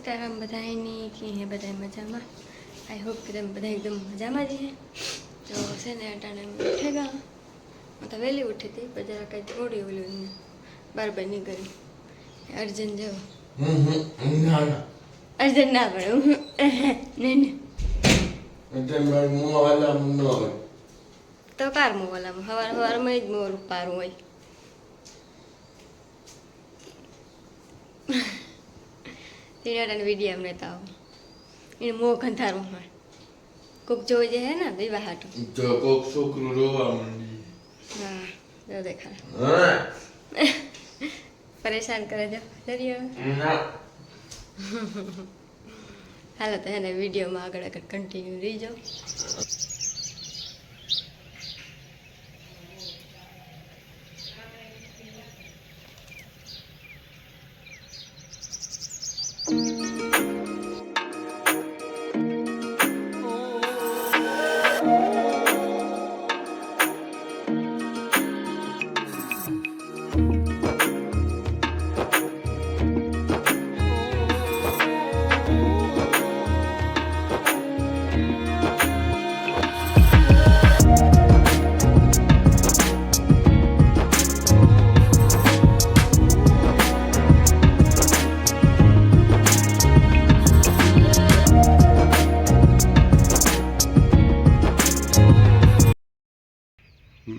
सीताराम बधाईनी की है बधाई मजा में। आई होप कि तुम बधाई एकदम मजा में जी है। तो से ने अटाने उठेगा मैं तो वेली उठी थी पर जरा कहीं थोड़ी बोली बराबर नहीं करी अर्जुन जो अर्जुन ना पड़े नहीं तो कार मुँह वाला हवार हवार में ज मोर पार हुई वीडियो में रहता हूँ इन मुँह खंथारू है कोक जो जे है ना दीवा हाटू जो कोक छोकरू रोवा मंडी हाँ जो देखा परेशान करे जो जरिए हालो तो है ना वीडियो में आगे आगे कंटिन्यू रही जाओ।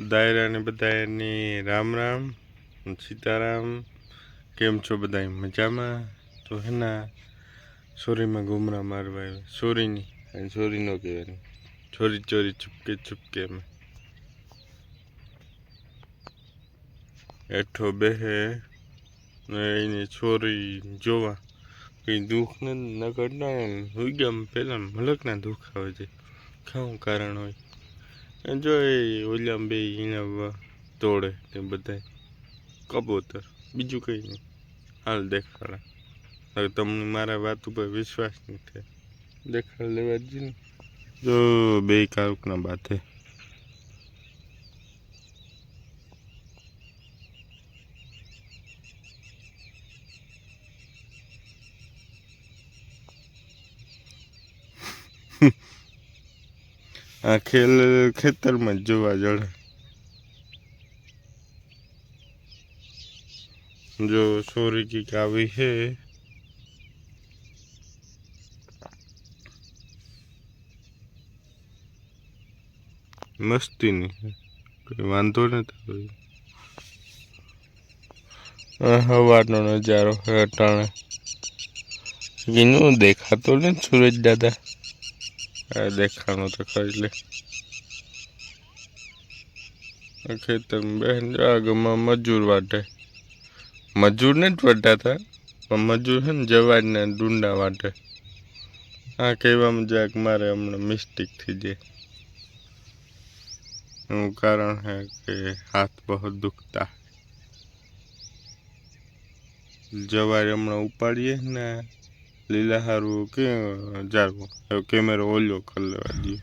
दायरा ने बधाई राम राम सीताराम केम छो बधाई मजा में। तो है ना छोरी में घूमरा मारवा छोरी नहीं छोरी नो कहवा छोरी चोरी चुपके चुपके में एठो बेहे छोरी जोवा कई दुख न करना हुई गया पहला मलक ना दुख आवे खाऊ कारण हो जो ओलिया बे तोड़े ते बधाई कबूतर बीजू कई नहीं हाल देखाड़ा अगर तमने मारा बात पर विश्वास नहीं थे देखा लेवा जी जो बेकार ना बात है। आ खेल खेतर में जोवा जड़े जो सोरी की कावी है मस्ती नहीं है कोई वांधो नहीं हवानो नजारो है अटाणे इनू देखा तो नहीं सूरज दादा देखानो तो कर ले खेतर में बहन आग में मजूर वाटे मजूर ने वाटा था मजूर है जवाज ने डूंडा वाटे हाँ कहवा मजाक मारे हमने मिस्टेक थी जे कारण है कि हाथ बहुत दुखता है जवार हमने उपाड़िए ने लीला हारू के जारवो कैमरा ओलो कर लेवा दिए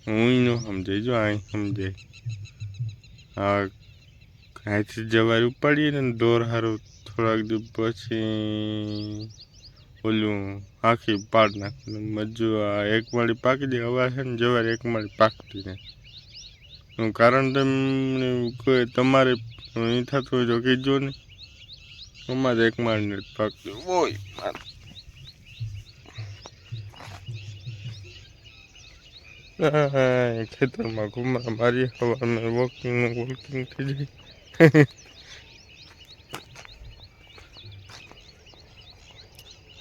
हूँ नो समझे जो आई समझे हाँ कहीं जवार उपाड़िए ने डोर हारू थोड़ा दिन पछी ओलू आखी पाड़ नाख मजू एक माड़ी पाकी दे हवा है जवार एक माड़ी पाकती ने कारण कोई तमारे नहीं था तो जो कि जो नहीं हमारे एक मारने पाकती वो खेतर में घूमरा मारी हवा में वॉकिंग वॉकिंग थी जाए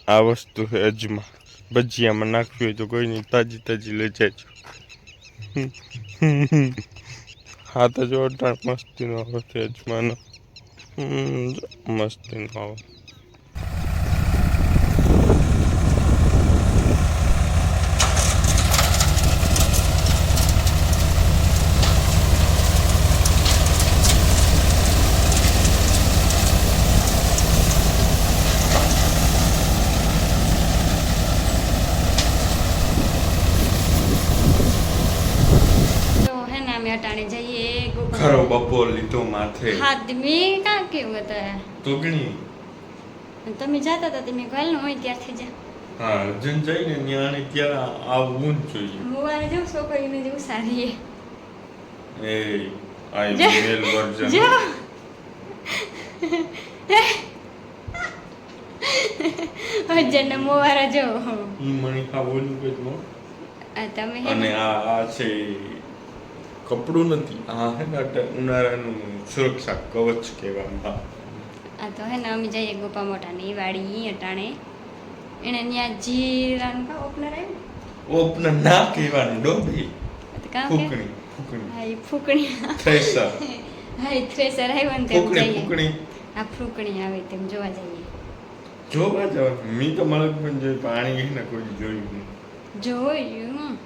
आ वस्तु है अजमा भजिया में नाखवी हो तो कोई नहीं ताजी ताजी ले जाए हाँ तो जो मस्ती न होते अजमा न मस्ती न हो खरो बपोर लीतो माथे आदमी का क्यों होता है तुगनी અને તમે જાતા હતા તમે કાલનું હોય ત્યારથી જા હા અર્જુન જઈને ત્યાં ને ત્યાં આવવું જ જોઈએ. મોવારે જેવું છોકરીને જેવું સારી એ આઈ જો. મેલ વર્ઝન જો અજને મોવારે જો ઈ મને ખાવાનું કે તો આ તમે અને આ છે કપડું નથી આ હે ને ઉનાળાનું સુરક્ષા કવચ કહેવામાં. આ તો હે ને અમે જઈએ ગોપા મોટાની વાડી અટાણે એને ત્યાં જીરાનું કા ઓપનર આવ્યું ઓપનર ના કહેવાનું ડોબી તો કામ કે ફૂકણી ફૂકણી હા એ ફૂકણી થ્રેસર હા એ થ્રેસર આવ્યું ને તેમ ફૂકણી જઈએ ફૂકણી આ ફૂકણી આવે તેમ જોવા જઈએ જોવા જવાનું મી તો મળક પણ જોઈ પાણી હે ને કોઈ જોયું નહીં. જોયું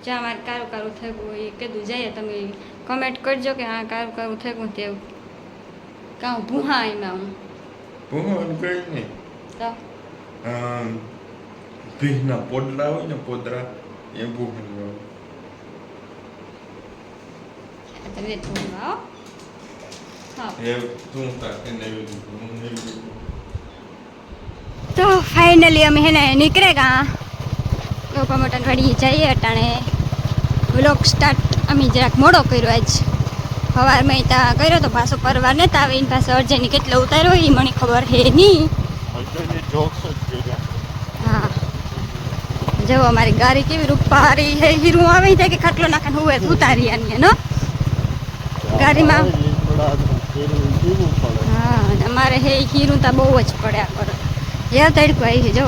જ્યાં મારે કારું કારું થયું હોય એ કીધું જઈએ તમે કમેન્ટ કરજો કે હા કારું કારું થયું તેવું કાં ભૂહા એમાં હું ભૂવાનું કઈ નહીં તો ભીના પોદરા હોય ને પોદરા એ ભૂવાનું તમે ભૂહા હા એ તું તાકે નહીં તો ફાઇનલી અમે હે ને નીકળે ગા ગોપા મટન વાડી જઈએ અટાણે વ્લોગ સ્ટાર્ટ અમે જરાક મોડો કર્યો આજ સવારમાં ત્યાં કર્યો તો પાછો પરવાર નતા આવે એની પાસે અર્જેની કેટલો ઉતાર્યો એ મને ખબર હે નહીં હા જો અમારી ગાડી કેવી રૂપારી હે હીરું આવે થાય કે ખાટલો નાખે હુએ ઉતારી આની નો ગાડીમાં હા અમારે હે હીરું તો બહુ જ પડ્યા કરે એ તડકો આવી છે જો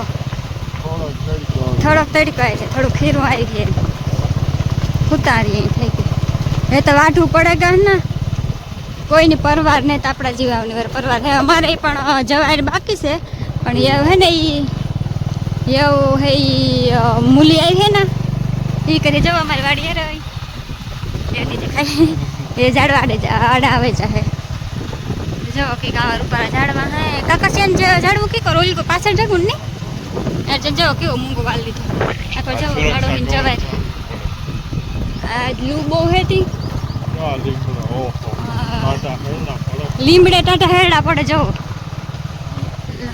થોડોક તડકો આવી છે થોડુંક ખીરું આવી છે ઉતારી થઈ ગયું એ તો વાઢવું પડે ગા ને કોઈની પરવાર ને તો આપણા જીવાવની વાર પરવાર હે અમારે પણ જવાય બાકી છે પણ એવું હે ને એવું હે મૂલી આવી છે ને એ કરી જવા અમારી વાડી રહી એની જે ખાઈ એ ઝાડવા આડા આવે છે જો કે ગાવા ઉપર ઝાડવા હે કાકા સેન ઝાડવું કે કરો ઓલી પાછળ જગું ને એટલે જો કેવો મૂંગો વાળ લીધો આખો જો ગાડો હિન જવાય આ લૂ બહુ હેતી લીમડે ટાટા હેરડા પડે જો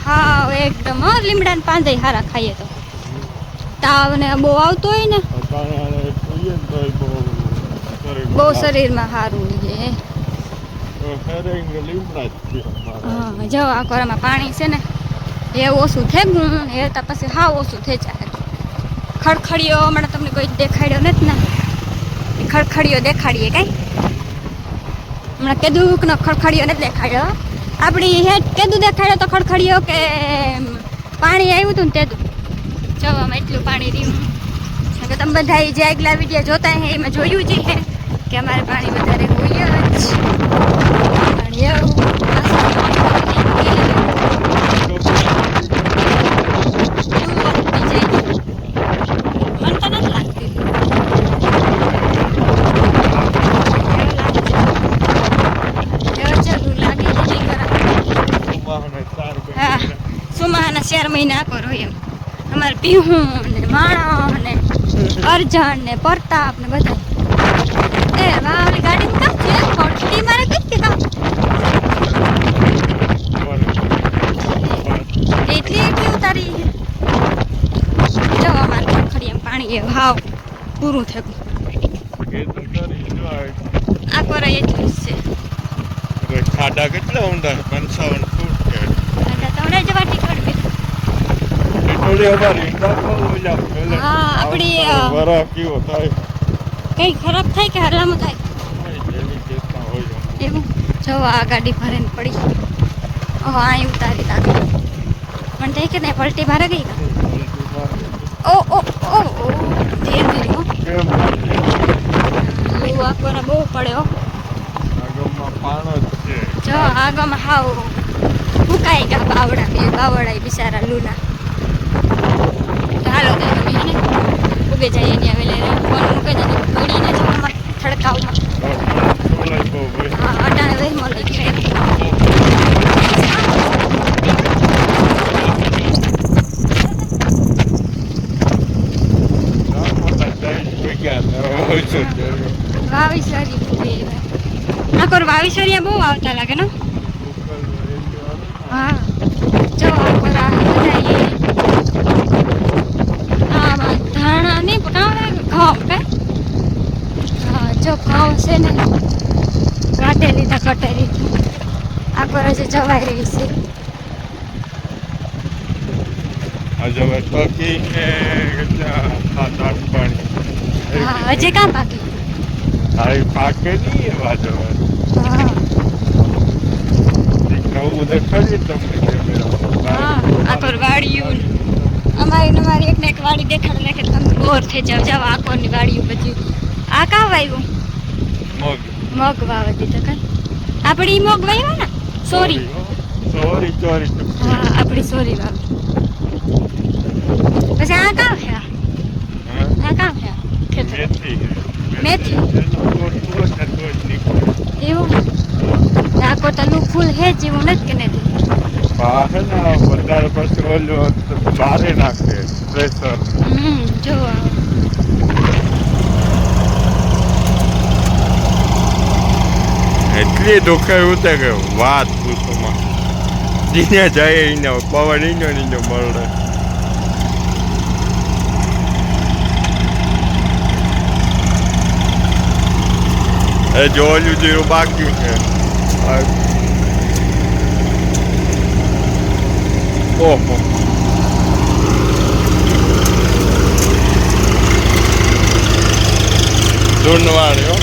હા એકદમ હા લીમડા ને પાંદે હારા ખાઈએ તો તાવ ને બહુ આવતો હોય ને બહુ શરીરમાં સારું છે હા જો આ કોરામાં પાણી છે ને એ ઓછું થઈ ગયું એ તો પછી હા ઓછું થઈ જાય ખડખડીઓ હમણાં તમને કોઈ દેખાડ્યો નથી ને એ ખડખડીઓ દેખાડીએ કાંઈ હમણાં કીધું કે ખડખડીઓ નથી દેખાડ્યો આપણી હેઠ કીધું દેખાડ્યો તો ખડખડીઓ કે પાણી આવ્યું હતું ને તેદું જવામાં એટલું પાણી રહ્યું કે તમે બધા જે આગલા વિડીયો જોતા હે એમાં જોયું જ હે કે અમારે પાણી વધારે હોય જ પાણી એવું સુમાના 4 મહિના કરો એમ અમારે પીહું ને માણસ ને અર્જણ ને પ્રતાપ ને બધા એ વાવલી ગાડી કામ છે ખોટી મારે કઈ કે કામ એટલી ઉતારી જો અમારે ખડી એમ પાણી એ હાવ પૂરું થયું આ કરે એટલું જ છે ખાડા કેટલા ઊંડા 55 ફૂટ છે તમને જવાટી કરવી હા આપણી કઈ ખરાબ થાય કે હરામ થાય એવું જો આ ગાડી ભરીને પડી ઓહ અહીં ઉતારી નાખી પણ થઈ કે નહીં પલટી મારે ગઈ ઓ ઓ ઓ ધીરે ધીરે આ કોને બહુ પડ્યો જો આગમાં હાવ ફૂકાઈ ગયા બાવડા બિચારા લૂના હાલો તો તમે ને ઉગે જાય એની આવે લઈને ફોન મૂકે જાય પડીને જવામાં થડકાવમાં હા અટાણે વહેમો લઈ ગયા વાવીસરી આકોર વાવીસરિયા બહુ આવતા લાગે ને હા જો આપણા બધાએ આમાં ધાણા નહીં પણ ઘઉં કે હા જો ઘઉં છે ને કાઢે લીધા કટાઈ લીધા આ પર હજી જવાઈ રહી છે આજે હવે ટકી ને કેટલા 7-8 પાણી હા હજી કાં બાકી હા એ પાકે નહીં એવા જવા હા નવું દેખાડી તમને કેમેરા હા આ પર વાડિયું અમારી એક ને એક વાડી દેખાડે ને કે તમે બોર થઈ જાવ જાવ આકોની વાડિયું બધી આ કાં વાવ્યું મગ મગ વાવી દીધા કાં આપણી મગ વાવ્યા ને સોરી ચોરી હા આપણી સોરી વાવી પછી આ કાં છે આ કાં છે ખેતર મેથી એવું આ કોટાનું ફૂલ હે જેવું નથી કે નથી વધારે પછી ઓલું બારે નાખે પ્રેશર જો એટલી દુખાયું છે કે વાત પૂછોમાં જીને જાય એને પવન ઈનો મળે એ જોયું જેવું બાકી છે ઓહો ધૂનવાળ્યો